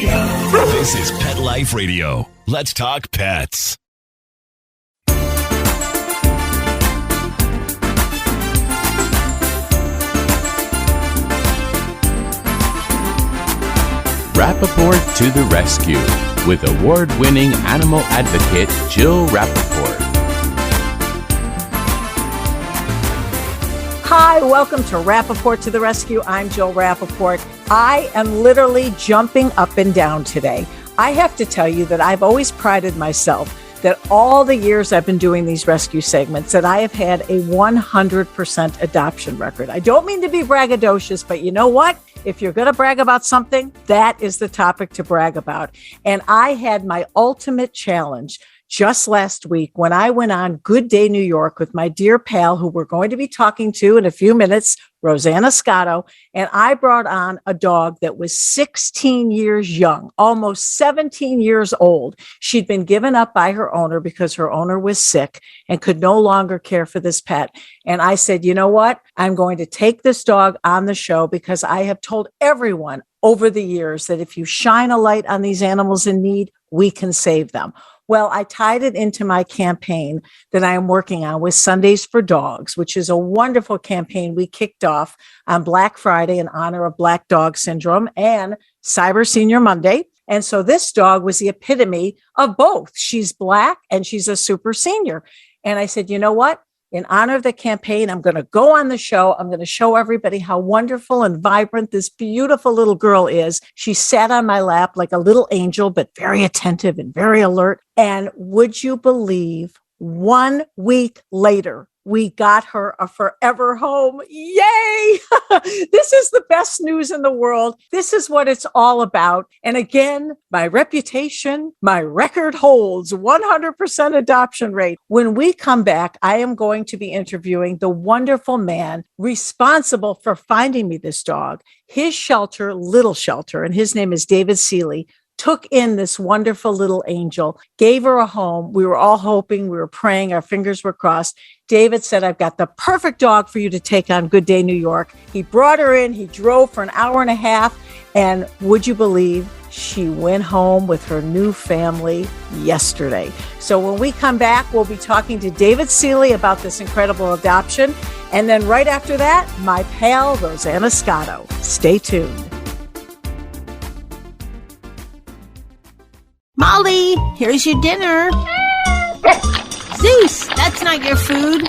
This is Pet Life Radio. Let's talk pets. Rappaport to the rescue with award-winning animal advocate Jill Rappaport. Hi, welcome to Rappaport to the Rescue. I'm Jill Rappaport. I am literally jumping up and down today. I have to tell you that I've always prided myself that all the years I've been doing these rescue segments that I have had a 100% adoption record. I don't mean to be braggadocious, but you know what? If you're going to brag about something, that is the topic to brag about. And I had my ultimate challenge just last week when I went on Good Day New York with my dear pal, who we're going to be talking to in a few minutes, Rosanna Scotto, and I brought on a dog that was 16 years young, almost 17 years old. She'd been given up by her owner because her owner was sick and could no longer care for this pet. And I said, you know what? I'm going to take this dog on the show because I have told everyone over the years that if you shine a light on these animals in need, we can save them. Well, I tied it into my campaign that I am working on with Sundays for Dogs, which is a wonderful campaign we kicked off on Black Friday in honor of Black Dog Syndrome and Cyber Senior Monday. And so this dog was the epitome of both. She's Black and she's a super senior. And I said, you know what? In honor of the campaign, I'm going to go on the show. I'm going to show everybody how wonderful and vibrant this beautiful little girl is. She sat on my lap like a little angel, but very attentive and very alert. And would you believe 1 week later, we got her a forever home. Yay! This is the best news in the world. This is what it's all about. And again, my reputation, my record holds 100% adoption rate. When we come back, I am going to be interviewing the wonderful man responsible for finding me this dog. His shelter, Little Shelter, and his name is David Ceeley, took in this wonderful little angel, gave her a home. We were all hoping, we were praying, our fingers were crossed. David said, I've got the perfect dog for you to take on Good Day New York. He brought her in, he drove for an hour and a half, and would you believe she went home with her new family yesterday. So when we come back, we'll be talking to David Ceeley about this incredible adoption. And then right after that, my pal, Rosanna Scotto. Stay tuned. Molly, here's your dinner. Zeus, that's not your food.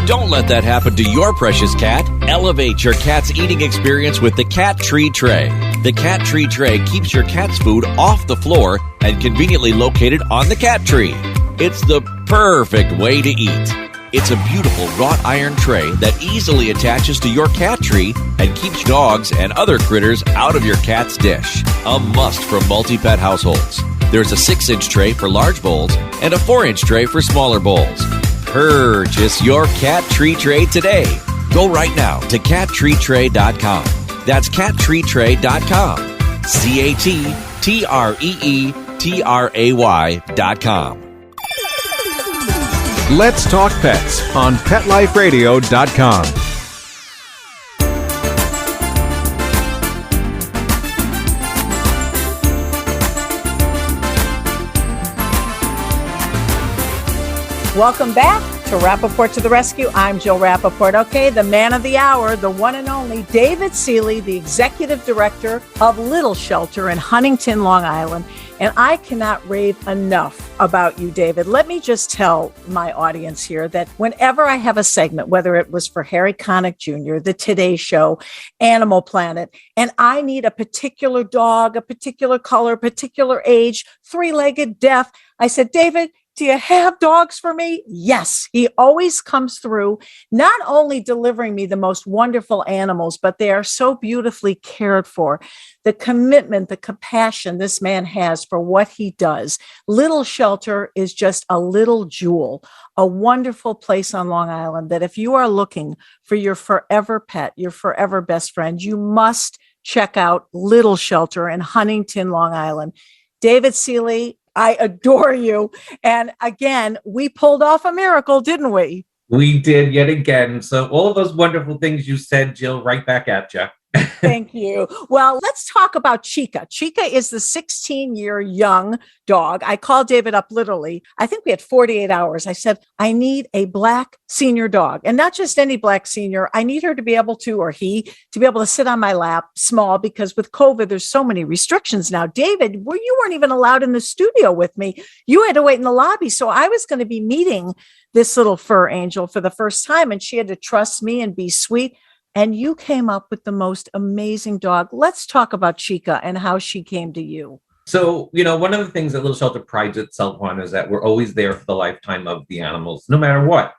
Don't let that happen to your precious cat. Elevate your cat's eating experience with the Cat Tree Tray. The Cat Tree Tray keeps your cat's food off the floor and conveniently located on the cat tree. It's the perfect way to eat. It's a beautiful wrought iron tray that easily attaches to your cat tree and keeps dogs and other critters out of your cat's dish. A must for multi-pet households. There's a 6-inch tray for large bowls and a 4-inch tray for smaller bowls. Purchase your Cat Tree Tray today. Go right now to cattreetray.com. That's cattreetray.com. cattreetray.com. Let's Talk Pets on PetLifeRadio.com. Welcome back to Rappaport to the Rescue. I'm Jill Rappaport. Okay, the man of the hour, the one and only David Ceeley, the executive director of Little Shelter in Huntington, Long Island. And I cannot rave enough about you, David. Let me just tell my audience here that whenever I have a segment, whether it was for Harry Connick Jr., The Today Show, Animal Planet, and I need a particular dog, a particular color, particular age, 3-legged, deaf, I said, David, do you have dogs for me? Yes. He always comes through, not only delivering me the most wonderful animals, but they are so beautifully cared for. The commitment, the compassion this man has for what he does. Little Shelter is just a little jewel, a wonderful place on Long Island that if you are looking for your forever pet, your forever best friend, you must check out Little Shelter in Huntington, Long Island. David Ceeley, I adore you. And again, we pulled off a miracle, didn't we? We did yet again. So all of those wonderful things you said, Jill, right back at you. Thank you. Well, let's talk about Chica. Chica is the 16-year young dog. I called David up literally. I think we had 48 hours. I said, I need a black senior dog, and not just any black senior. I need her to be able to, or he, to be able to sit on my lap small, because with COVID, there's so many restrictions now. David, well, you weren't even allowed in the studio with me. You had to wait in the lobby. So I was going to be meeting this little fur angel for the first time, and she had to trust me and be sweet. And you came up with the most amazing dog. Let's talk about Chica and how she came to you. So, one of the things that Little Shelter prides itself on is that we're always there for the lifetime of the animals, no matter what.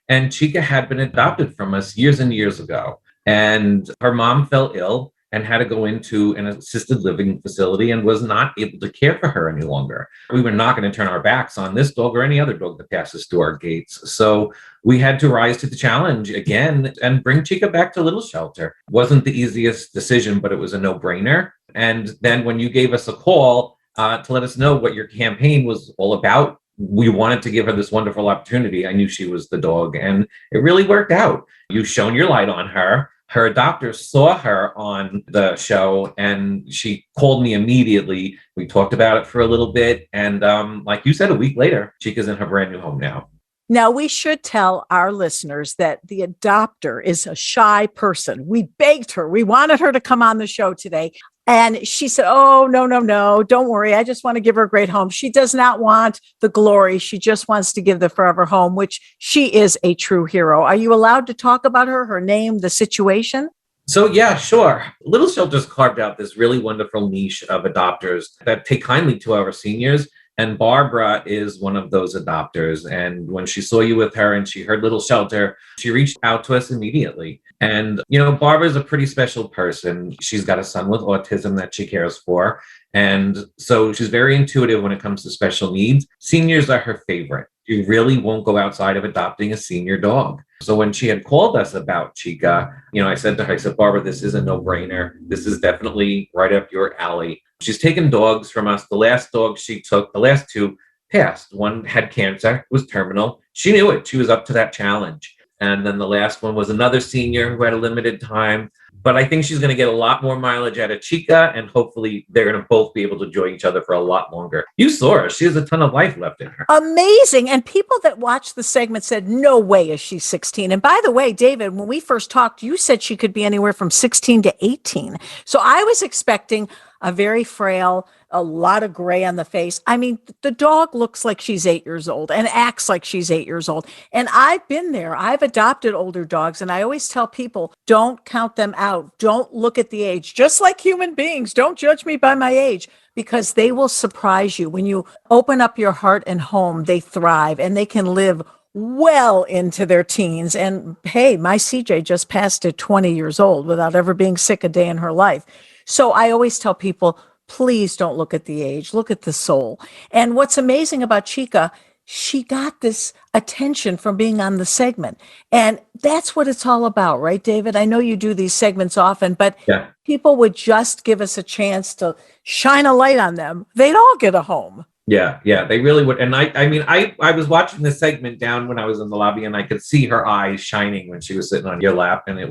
And Chica had been adopted from us years and years ago. And her mom fell ill and had to go into an assisted living facility and was not able to care for her any longer. We were not going to turn our backs on this dog or any other dog that passes through our gates. So we had to rise to the challenge again and bring Chica back to Little Shelter. Wasn't the easiest decision, but it was a no-brainer. And then when you gave us a call to let us know what your campaign was all about, we wanted to give her this wonderful opportunity. I knew she was the dog, and it really worked out. You've shone your light on her. Her adopter saw her on the show, and she called me immediately. We talked about it for a little bit. And like you said, a week later, Chica's in her brand new home now. Now, we should tell our listeners that the adopter is a shy person. We begged her. We wanted her to come on the show today. And she said, oh, no, don't worry. I just want to give her a great home. She does not want the glory. She just wants to give the forever home, which she is a true hero. Are you allowed to talk about her name, the situation? So, yeah, sure. Little Shelter's carved out this really wonderful niche of adopters that take kindly to our seniors. And Barbara is one of those adopters. And when she saw you with her and she heard Little Shelter, she reached out to us immediately. And, Barbara's a pretty special person. She's got a son with autism that she cares for. And so she's very intuitive when it comes to special needs. Seniors are her favorite. You really won't go outside of adopting a senior dog. So when she had called us about Chica, I said to her, Barbara, this is a no-brainer. This is definitely right up your alley. She's taken dogs from us. The last dog she took, the last two passed. One had cancer, was terminal. She knew it. She was up to that challenge. And then the last one was another senior who had a limited time. But I think she's going to get a lot more mileage out of Chica, and hopefully they're going to both be able to enjoy each other for a lot longer. You saw her. She has a ton of life left in her. Amazing. And people that watched the segment said, no way is she 16. And by the way, David, when we first talked, you said she could be anywhere from 16 to 18. So I was expecting a very frail, a lot of gray on the face. I mean, the dog looks like she's 8 years old and acts like she's 8 years old. And I've been there. I've adopted older dogs. And I always tell people, don't count them out. Don't look at the age. Just like human beings, don't judge me by my age, because they will surprise you. When you open up your heart and home, they thrive and they can live well into their teens. And hey, my CJ just passed at 20 years old without ever being sick a day in her life. So I always tell people, please don't look at the age, look at the soul. And what's amazing about Chica, she got this attention from being on the segment. And that's what it's all about, right, David? I know you do these segments often, but people would just give us a chance to shine a light on them. They'd all get a home. Yeah, they really would. And I was watching this segment down when I was in the lobby, and I could see her eyes shining when she was sitting on your lap. And it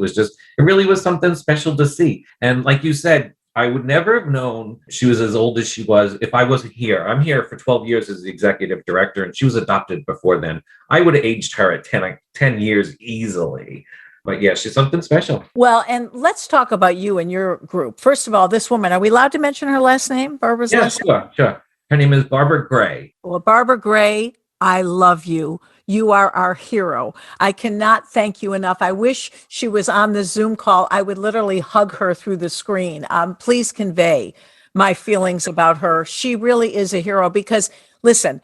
really was something special to see. And like you said, I would never have known she was as old as she was if I wasn't here. I'm here for 12 years as the executive director, and she was adopted before then. I would have aged her at 10 years easily. But yeah, she's something special. Well, and let's talk about you and your group. First of all, this woman, are we allowed to mention her last name? Barbara's last name? Sure. Her name is Barbara Gray. Well, Barbara Gray, I love you. You are our hero. I cannot thank you enough. I wish she was on the Zoom call. I would literally hug her through the screen. Please convey my feelings about her. She really is a hero because, listen,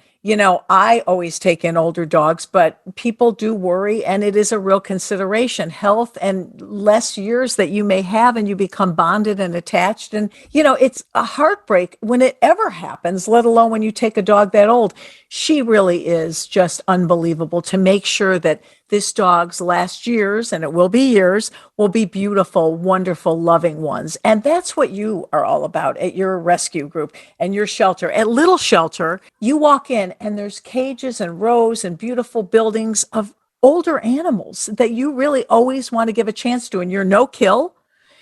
I always take in older dogs, but people do worry, and it is a real consideration, health and less years that you may have, and you become bonded and attached. And, it's a heartbreak when it ever happens, let alone when you take a dog that old. She really is just unbelievable to make sure that this dog's last years, and it will be years, will be beautiful, wonderful, loving ones. And that's what you are all about at your rescue group and your shelter. At Little Shelter, you walk in and there's cages and rows and beautiful buildings of older animals that you really always want to give a chance to. And you're no kill.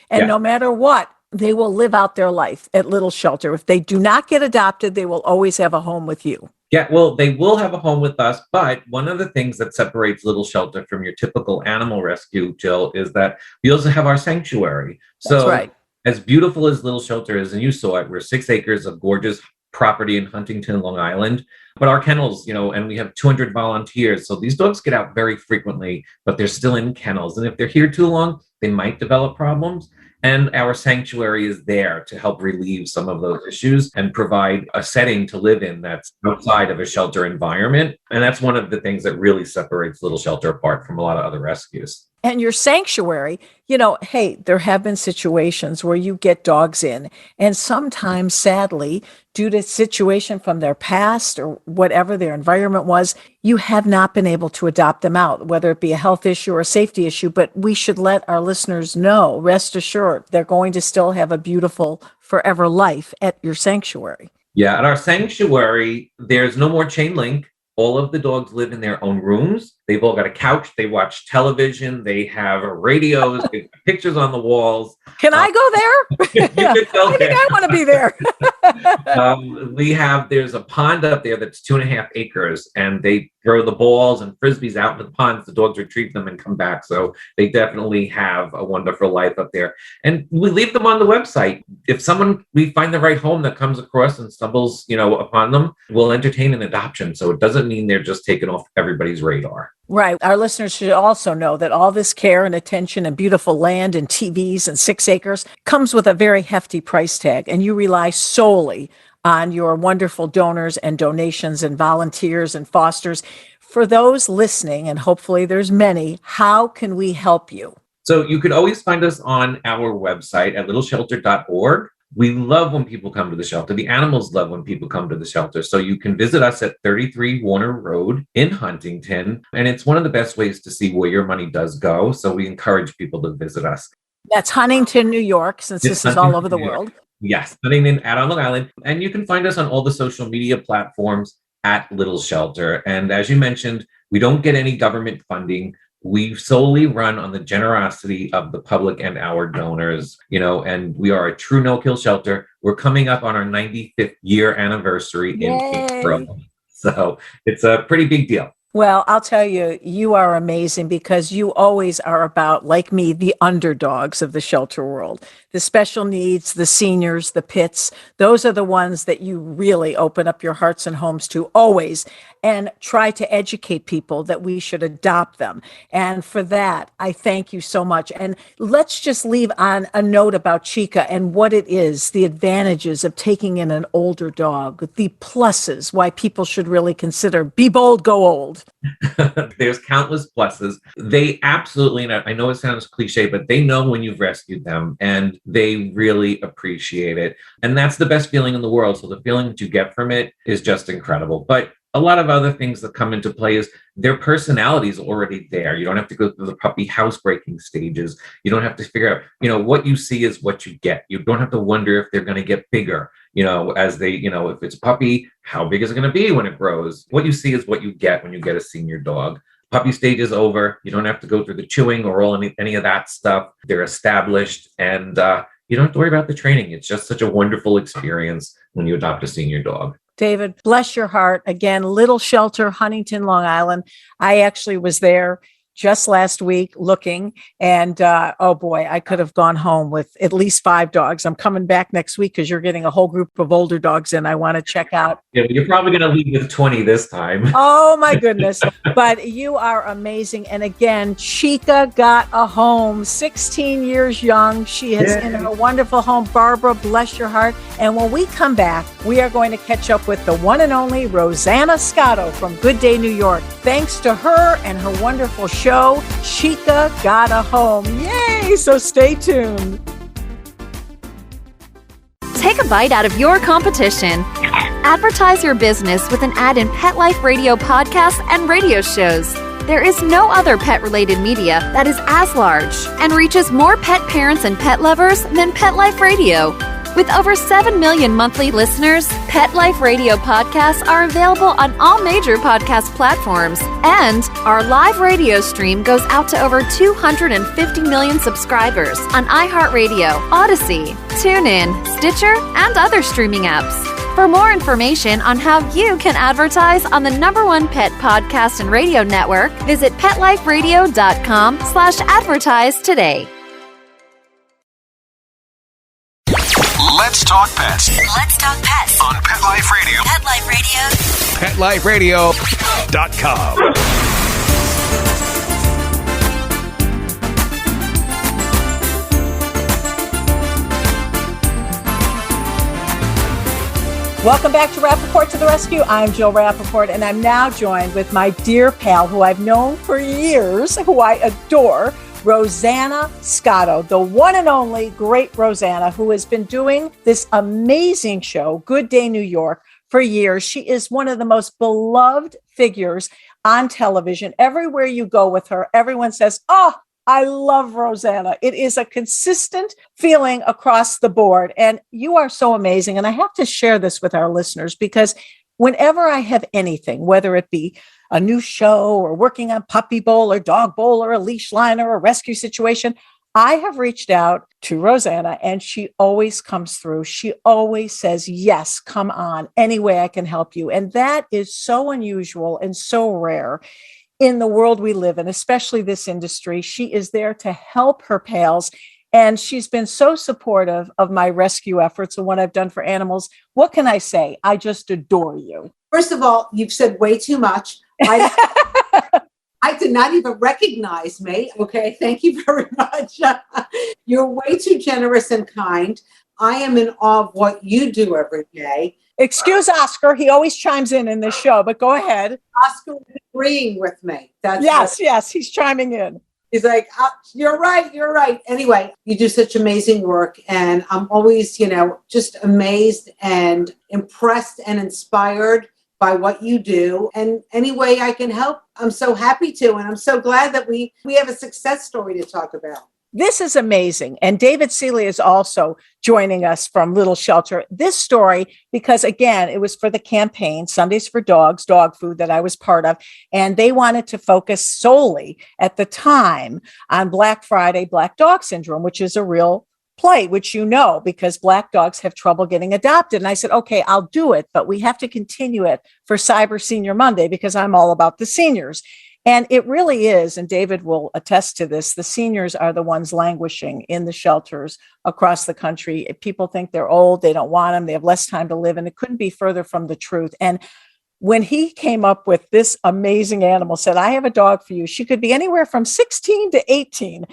And no matter what, they will live out their life at Little Shelter. If they do not get adopted, they will always have a home with you. Yeah, well, they will have a home with us, but one of the things that separates Little Shelter from your typical animal rescue, Jill, is that we also have our sanctuary. That's So right. as beautiful as Little Shelter is, and you saw it, we're 6 acres of gorgeous property in Huntington, Long Island. But our kennels, and we have 200 volunteers. So these dogs get out very frequently, but they're still in kennels. And if they're here too long, they might develop problems. And our sanctuary is there to help relieve some of those issues and provide a setting to live in that's outside of a shelter environment. And that's one of the things that really separates Little Shelter apart from a lot of other rescues. And your sanctuary, hey, there have been situations where you get dogs in, and sometimes, sadly, due to situation from their past or whatever their environment was, you have not been able to adopt them out, whether it be a health issue or a safety issue. But we should let our listeners know, rest assured, they're going to still have a beautiful forever life at your sanctuary. Yeah, at our sanctuary, there's no more chain link. All of the dogs live in their own rooms. They've all got a couch. They watch television. They have radios, they have pictures on the walls. Can I go there? You could go I think I want to be there. There's a pond up there that's 2.5 acres, and they throw the balls and frisbees out in the ponds. The dogs retrieve them and come back. So they definitely have a wonderful life up there. And we leave them on the website. If we find the right home that comes across and stumbles, upon them, we'll entertain an adoption. So it doesn't mean they're just taken off everybody's radar. Right. Our listeners should also know that all this care and attention and beautiful land and TVs and 6 acres comes with a very hefty price tag, and you rely solely on your wonderful donors and donations and volunteers and fosters. For those listening, and hopefully there's many, how can we help you? So you could always find us on our website at littleshelter.org. We love when people come to the shelter. The animals love when people come to the shelter. So you can visit us at 33 Warner Road in Huntington. And it's one of the best ways to see where your money does go. So we encourage people to visit us. That's Huntington, New York, since this is all over the world. Yes, Huntington at on Long Island. And you can find us on all the social media platforms at Little Shelter. And as you mentioned, we don't get any government funding. We solely run on the generosity of the public and our donors, and we are a true no-kill shelter. We're coming up on our 95th year anniversary in April. So it's a pretty big deal. Well, I'll tell you, you are amazing because you always are about, like me, the underdogs of the shelter world, the special needs, the seniors, the pits. Those are the ones that you really open up your hearts and homes to always, and try to educate people that we should adopt them. And for that, I thank you so much. And let's just leave on a note about Chica and what it is, the advantages of taking in an older dog, the pluses, why people should really consider be bold, go old. There's countless pluses. They absolutely, and I know it sounds cliche, but they know when you've rescued them and they really appreciate it. And that's the best feeling in the world. So the feeling that you get from it is just incredible. But a lot of other things that come into play is their personality is already there. You don't have to go through the puppy housebreaking stages. You don't have to figure out, what you see is what you get. You don't have to wonder if they're going to get bigger, as they, if it's a puppy, how big is it going to be when it grows? What you see is what you get when you get a senior dog. Puppy stage is over. You don't have to go through the chewing or any of that stuff. They're established, and you don't have to worry about the training. It's just such a wonderful experience when you adopt a senior dog. David, bless your heart. Again, Little Shelter, Huntington, Long Island. I actually was there just last week looking, and oh boy, I could have gone home with at least 5 dogs. I'm coming back next week because you're getting a whole group of older dogs in. I want to check out. Yeah, you're probably going to leave with 20 this time. Oh my goodness. But you are amazing. And again, Chica got a home, 16 years young. She is in her wonderful home. Barbara, bless your heart. And when we come back, we are going to catch up with the one and only Rosanna Scotto from Good Day, New York. Thanks to her and her wonderful show, Chica got a home. Yay! So stay tuned. Take a bite out of your competition. Advertise your business with an ad in Pet Life Radio podcasts and radio shows. There is no other pet-related media that is as large and reaches more pet parents and pet lovers than Pet Life Radio. With over 7 million monthly listeners, Pet Life Radio podcasts are available on all major podcast platforms. And our live radio stream goes out to over 250 million subscribers on iHeartRadio, Odyssey, TuneIn, Stitcher, and other streaming apps. For more information on how you can advertise on the #1 pet podcast and radio network, visit PetLifeRadio.com/advertise today. Let's talk pets Let's talk pets on Pet Life Radio. Pet Life Radio. PetLifeRadio.com. Welcome back to Rappaport to the Rescue. I'm Jill Rappaport, and I'm now joined with my dear pal, who I've known for years, who I adore, Rosanna Scotto, the one and only great Rosanna, who has been doing this amazing show, Good Day New York, for years. She is one of the most beloved figures on television. Everywhere you go with her, everyone says, "Oh, I love Rosanna." It is a consistent feeling across the board. And you are so amazing. And I have to share this with our listeners because whenever I have anything, whether it be a new show or working on puppy bowl or dog bowl or a leash line or a rescue situation, I have reached out to Rosanna and she always comes through. She always says, "Yes, come on, any way I can help you." And that is so unusual and so rare in the world we live in, especially this industry. She is there to help her pals. And she's been so supportive of my rescue efforts and what I've done for animals. What can I say? I just adore you. First of all, you've said way too much. I did not even recognize me. Okay, thank you very much. You're way too generous and kind. I am in awe of what you do every day. Excuse Oscar. He always chimes in this show, but go ahead. Oscar is agreeing with me. Yes, he's chiming in. He's like, you're right. Anyway, you do such amazing work. And I'm always, just amazed and impressed and inspired by what you do. And any way I can help, I'm so happy to. And I'm so glad that we have a success story to talk about. This is amazing. And David Ceeley is also joining us from Little Shelter. This story, because again, it was for the campaign, Sundays for Dogs, dog food that I was part of. And they wanted to focus solely at the time on Black Friday, Black Dog Syndrome, which is a real plight, which because Black dogs have trouble getting adopted. And I said, okay, I'll do it, but we have to continue it for Cyber Senior Monday because I'm all about the seniors. And it really is, and David will attest to this, the seniors are the ones languishing in the shelters across the country. People think they're old, they don't want them, they have less time to live, and it couldn't be further from the truth. And when he came up with this amazing animal, said, "I have a dog for you. She could be anywhere from 16 to 18.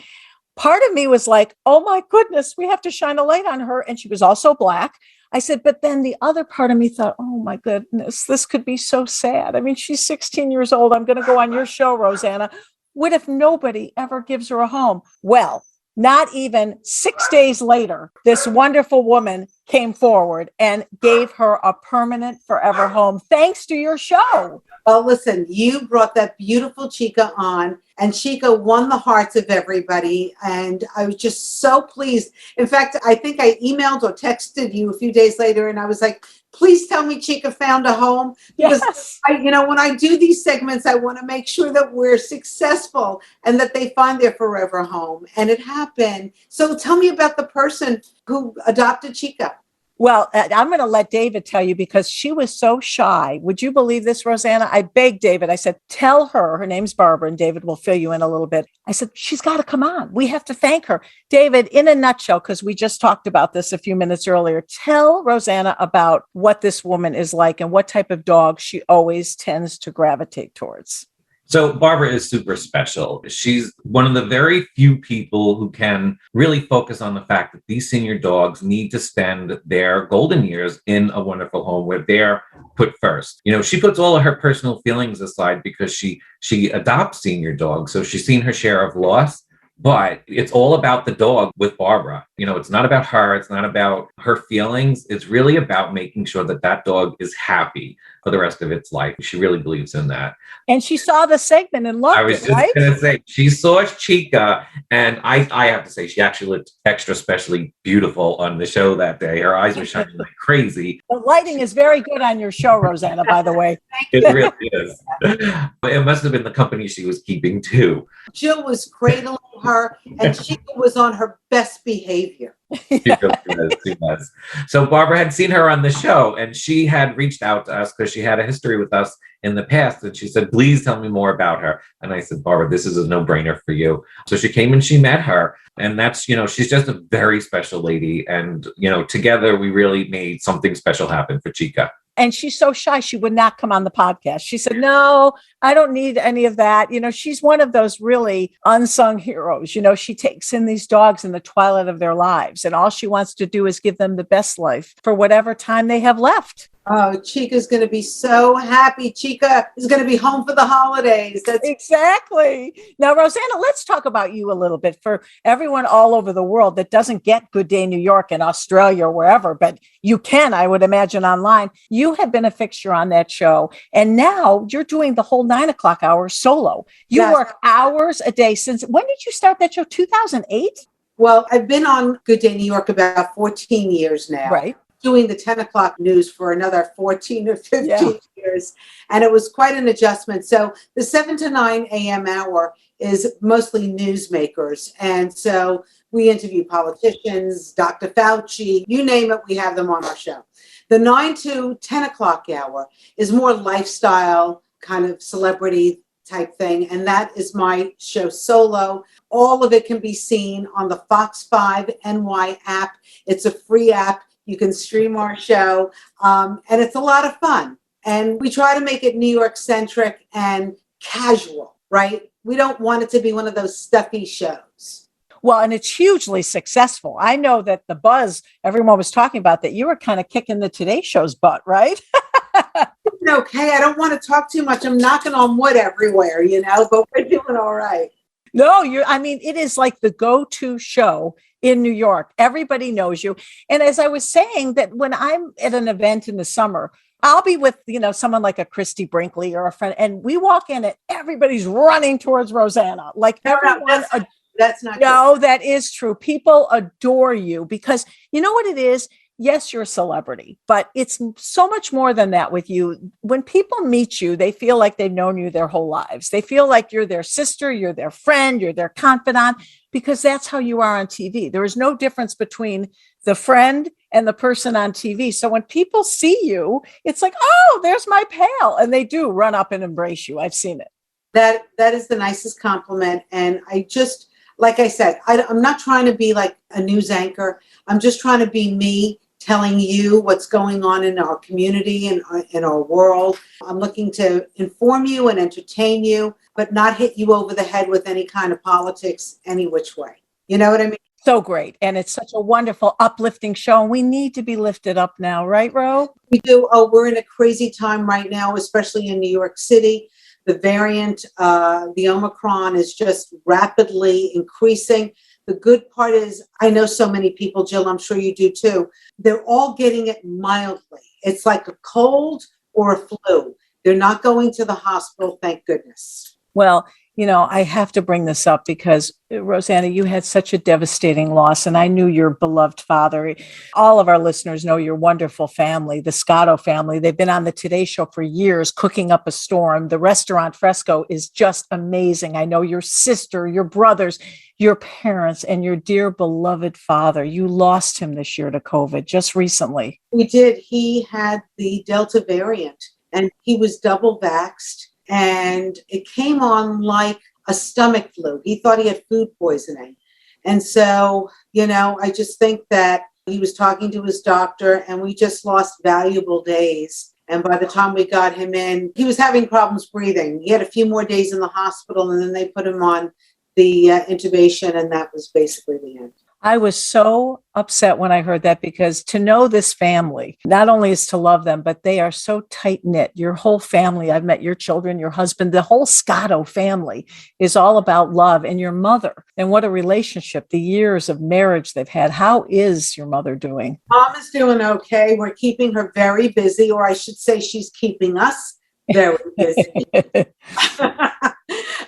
Part of me was like, oh my goodness, we have to shine a light on her. And she was also Black. I said, but then the other part of me thought, oh my goodness, this could be so sad. I mean, she's 16 years old. I'm going to go on your show, Rosanna. What if nobody ever gives her a home? Well, not even 6 days later, this wonderful woman came forward and gave her a permanent forever home, thanks to your show. Well, listen, you brought that beautiful Chica on, and Chica won the hearts of everybody. And I was just so pleased. In fact, I think I emailed or texted you a few days later, and I was like, please tell me Chica found a home. Because yes. when I do these segments, I want to make sure that we're successful and that they find their forever home. And it happened. So tell me about the person who adopted Chica. Well, I'm going to let David tell you because she was so shy. Would you believe this, Rosanna? I begged David. I said, tell her name's Barbara, and David will fill you in a little bit. I said, she's got to come on. We have to thank her. David, in a nutshell, because we just talked about this a few minutes earlier, tell Rosanna about what this woman is like and what type of dog she always tends to gravitate towards. So Barbara is super special. She's one of the very few people who can really focus on the fact that these senior dogs need to spend their golden years in a wonderful home where they're put first. She puts all of her personal feelings aside because she adopts senior dogs. So she's seen her share of loss, but it's all about the dog with Barbara. It's not about her. It's not about her feelings. It's really about making sure that that dog is happy, for the rest of its life. She really believes in that. And she saw the segment and loved I was it, just right? going to say, she saw Chica, and I have to say, she actually looked extra specially beautiful on the show that day. Her eyes were shining like crazy. The lighting is very good on your show, Rosanna, by the way. It really is. It must have been the company she was keeping too. Jill was cradling her, and Chica was on her best behavior. She was. So Barbara had seen her on the show, and she had reached out to us because she had a history with us in the past. And she said, please tell me more about her. And I said, Barbara, this is a no-brainer for you. So she came and she met her. And that's, she's just a very special lady. And, together we really made something special happen for Chica. And she's so shy, she would not come on the podcast. She said, no, I don't need any of that. She's one of those really unsung heroes. She takes in these dogs in the twilight of their lives, and all she wants to do is give them the best life for whatever time they have left. Oh, Chica's going to be so happy. Chica is going to be home for the holidays. That's exactly. Now, Rosanna, let's talk about you a little bit for everyone all over the world that doesn't get Good Day New York and Australia or wherever, but you can, I would imagine, online. You have been a fixture on that show, and now you're doing the whole 9 o'clock hour solo. You work hours a day. Since when did you start that show? 2008? Well, I've been on Good Day New York about 14 years now. Right. Doing the 10 o'clock news for another 14 or 15 years. And it was quite an adjustment. So the 7 to 9 a.m. hour is mostly newsmakers. And so we interview politicians, Dr. Fauci, you name it, we have them on our show. The 9 to 10 o'clock hour is more lifestyle, kind of celebrity type thing. And that is my show solo. All of it can be seen on the Fox 5 NY app. It's a free app. You can stream our show, and it's a lot of fun. And we try to make it New York centric and casual, right? We don't want it to be one of those stuffy shows. Well, and it's hugely successful. I know that the buzz everyone was talking about, that you were kind of kicking the Today Show's butt, right? Okay, I don't want to talk too much. I'm knocking on wood everywhere, but we're doing all right. No, it is like the go-to show in New York. Everybody knows you. And as I was saying, that when I'm at an event in the summer, I'll be with, someone like a Christy Brinkley or a friend, and we walk in and everybody's running towards Rosanna. Like everyone. That's not true. That is true. People adore you because you know what it is? Yes, you're a celebrity, but it's so much more than that with you. When people meet you, they feel like they've known you their whole lives. They feel like you're their sister, you're their friend, you're their confidant, because that's how you are on TV. There is no difference between the friend and the person on TV. So when people see you, it's like, oh, there's my pal. And they do run up and embrace you. I've seen it. That is the nicest compliment. And I just, like I said, I'm not trying to be like a news anchor. I'm just trying to be me, telling you what's going on in our community and in our world. I'm looking to inform you and entertain you, but not hit you over the head with any kind of politics any which way. You know what I mean? So great. And it's such a wonderful, uplifting show. And we need to be lifted up now, right, Ro? We do. Oh, we're in a crazy time right now, especially in New York City. The variant, the Omicron, is just rapidly increasing. The good part is, I know so many people, Jill, I'm sure you do too, they're all getting it mildly. It's like a cold or a flu. They're not going to the hospital, thank goodness. Well, I have to bring this up because, Rosanna, you had such a devastating loss, and I knew your beloved father. All of our listeners know your wonderful family, the Scotto family. They've been on the Today Show for years, cooking up a storm. The restaurant Fresco is just amazing. I know your sister, your brothers, your parents, and your dear beloved father. You lost him this year to COVID just recently. We did. He had the Delta variant, and he was double vaxxed. And it came on like a stomach flu. He thought he had food poisoning. And so, I just think that he was talking to his doctor, and we just lost valuable days. And by the time we got him in, he was having problems breathing. He had a few more days in the hospital, and then they put him on the intubation, and that was basically the end. I was so upset when I heard that, because to know this family, not only is to love them, but they are so tight knit. Your whole family, I've met your children, your husband, the whole Scotto family is all about love. And your mother, and what a relationship, the years of marriage they've had. How is your mother doing? Mom is doing okay. We're keeping her very busy, or I should say she's keeping us very busy.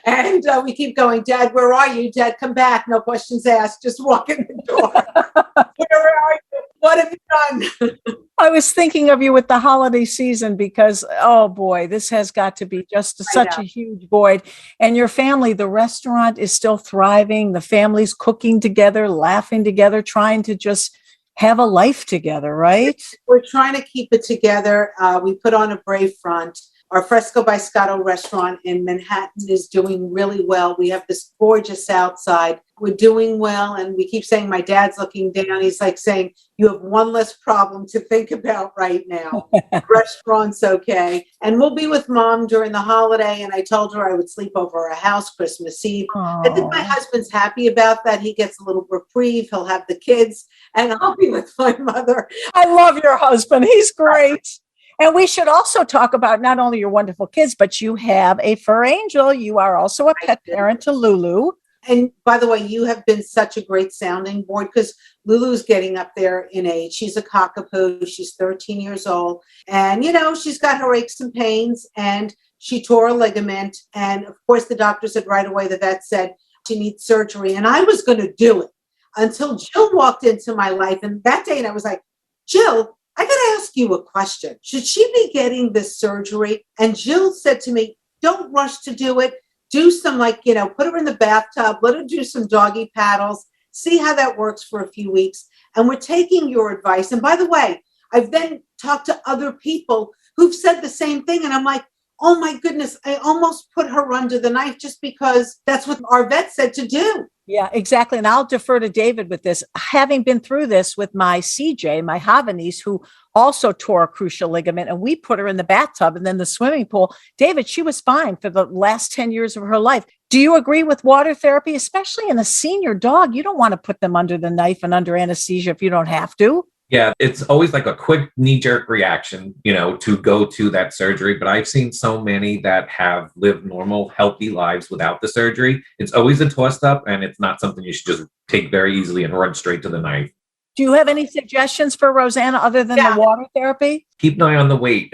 And we keep going, Dad, where are you? Dad, come back. No questions asked. Just walk in the door. Where are you? What have you done? I was thinking of you with the holiday season, because, oh boy, this has got to be just such a huge void. And your family, the restaurant is still thriving. The family's cooking together, laughing together, trying to just have a life together, right? We're trying to keep it together. We put on a brave front. Our Fresco by Scotto restaurant in Manhattan is doing really well. We have this gorgeous outside. We're doing well. And we keep saying, my dad's looking down. He's like saying, you have one less problem to think about right now. Restaurant's okay. And we'll be with Mom during the holiday. And I told her I would sleep over her house Christmas Eve. Aww. I think my husband's happy about that. He gets a little reprieve. He'll have the kids and I'll be with my mother. I love your husband. He's great. And we should also talk about not only your wonderful kids, but you have a fur angel. You are also a pet parent to Lulu. And by the way, you have been such a great sounding board, because Lulu's getting up there in age. She's a cockapoo. She's 13 years old. And, she's got her aches and pains, and she tore a ligament. And of course, the doctor said right away, the vet said she needs surgery. And I was going to do it until Jill walked into my life. And that day, and I was like, Jill, I got to ask you a question. Should she be getting this surgery? And Jill said to me, don't rush to do it. Do some put her in the bathtub, let her do some doggy paddles, see how that works for a few weeks. And we're taking your advice. And by the way, I've then talked to other people who've said the same thing. And I'm like, oh my goodness, I almost put her under the knife just because that's what our vet said to do. Yeah, exactly. And I'll defer to David with this. Having been through this with my CJ, my Havanese, who also tore a cruciate ligament, and we put her in the bathtub and then the swimming pool. David, she was fine for the last 10 years of her life. Do you agree with water therapy, especially in a senior dog? You don't want to put them under the knife and under anesthesia if you don't have to. Yeah, it's always like a quick knee-jerk reaction, to go to that surgery. But I've seen so many that have lived normal, healthy lives without the surgery. It's always a tossed-up, and it's not something you should just take very easily and run straight to the knife. Do you have any suggestions for Rosanna other than the water therapy? Keep an eye on the weight.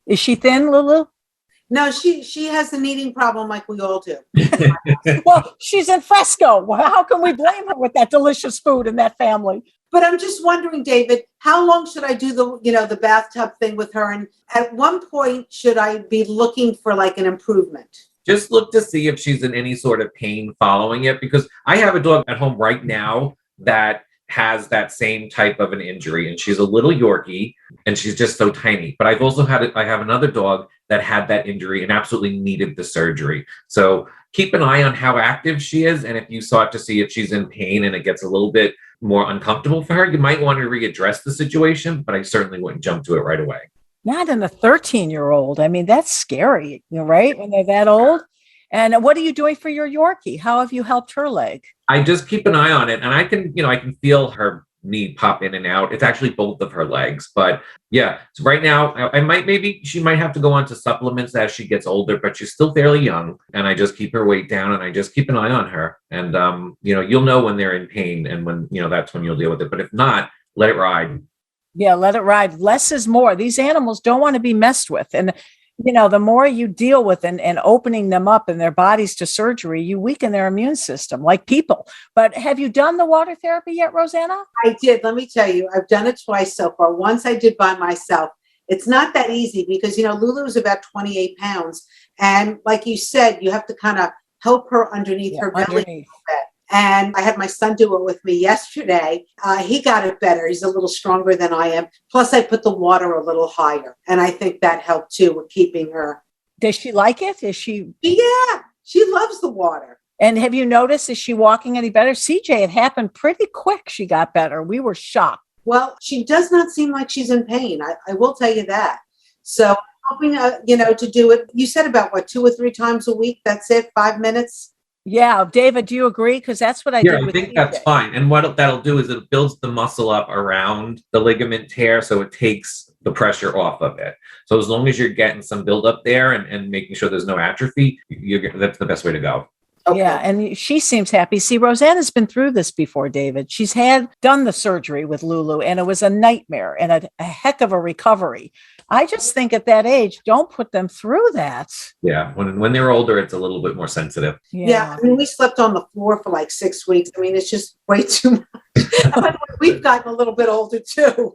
Is she thin, Lulu? No, she has an eating problem like we all do. Well, she's in Fresco. How can we blame her with that delicious food in that family? But I'm just wondering, David, how long should I do the bathtub thing with her? And at one point, should I be looking for like an improvement? Just look to see if she's in any sort of pain following it, because I have a dog at home right now that has that same type of an injury, and she's a little Yorkie and she's just so tiny. But I've also I have another dog that had that injury and absolutely needed the surgery. So keep an eye on how active she is. And if you sought to see if she's in pain and it gets a little bit more uncomfortable for her, you might want to readdress the situation, but I certainly wouldn't jump to it right away. Not in a 13-year-old. I mean, that's scary, right? When they're that old. And what are you doing for your Yorkie? How have you helped her leg? I just keep an eye on it, and I can feel her knee pop in and out. It's actually both of her legs, but yeah. So right now, she might have to go on to supplements as she gets older, but she's still fairly young, and I just keep her weight down, and I just keep an eye on her. And you'll know when they're in pain, and when that's when you'll deal with it. But if not, let it ride. Yeah, let it ride. Less is more. These animals don't want to be messed with, and the more you deal with and opening them up in their bodies to surgery, you weaken their immune system like people. But have you done the water therapy yet, Rosanna? I did. Let me tell you, I've done it twice so far. Once I did by myself. It's not that easy because, Lulu is about 28 pounds. And like you said, you have to kind of help her underneath her belly a little bit. And I had my son do it with me yesterday. He got it better. He's a little stronger than I am. Plus, I put the water a little higher. And I think that helped, too, with keeping her. Does she like it? Is she? Yeah, she loves the water. And have you noticed, is she walking any better? CJ, it happened pretty quick. She got better. We were shocked. Well, she does not seem like she's in pain. I will tell you that. So hoping, to do it. You said about 2 or 3 times a week. That's it. 5 minutes. Yeah, David, do you agree? Because that's what I did I with think that's fine. And what that'll do is it builds the muscle up around the ligament tear, so it takes the pressure off of it. So as long as you're getting some buildup there and making sure there's no atrophy, that's the best way to go. Okay. Yeah, and she seems happy. See, Rosanna's been through this before, David. She's done the surgery with Lulu, and it was a nightmare and a heck of a recovery. I just think at that age, don't put them through that. Yeah, when they're older, it's a little bit more sensitive. Yeah, I mean, we slept on the floor for like 6 weeks. I mean, it's just way too much. We've gotten a little bit older too.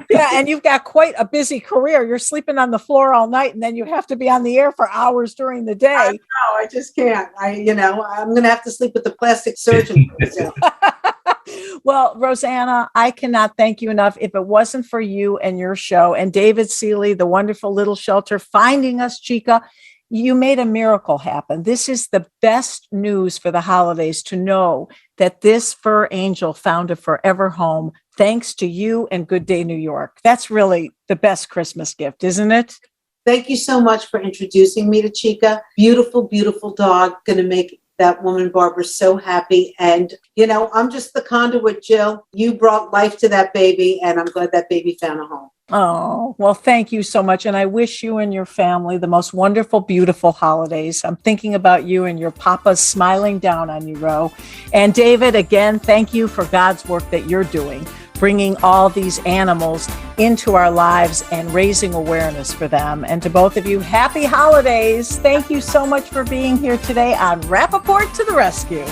Yeah, and you've got quite a busy career. You're sleeping on the floor all night, and then you have to be on the air for hours during the day. I just can't. I'm going to have to sleep with the plastic surgeon. Well, Rosanna, I cannot thank you enough. If it wasn't for you and your show and David Ceeley, the wonderful little shelter, finding us, Chica, you made a miracle happen. This is the best news for the holidays, to know that this fur angel found a forever home thanks to you and Good Day New York. That's really the best Christmas gift, isn't it? Thank you so much for introducing me to Chica. Beautiful, beautiful dog. Going to make that woman, Barbara, so happy. And, I'm just the conduit, Jill. You brought life to that baby, and I'm glad that baby found a home. Oh, well, thank you so much. And I wish you and your family the most wonderful, beautiful holidays. I'm thinking about you and your papa smiling down on you, Ro. And David, again, thank you for God's work that you're doing, bringing all these animals into our lives and raising awareness for them. And to both of you, happy holidays. Thank you so much for being here today on Rappaport to the Rescue.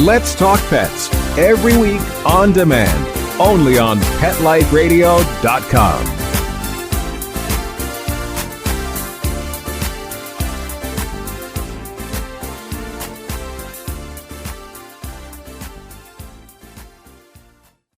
Let's Talk Pets, every week on demand, only on PetLifeRadio.com.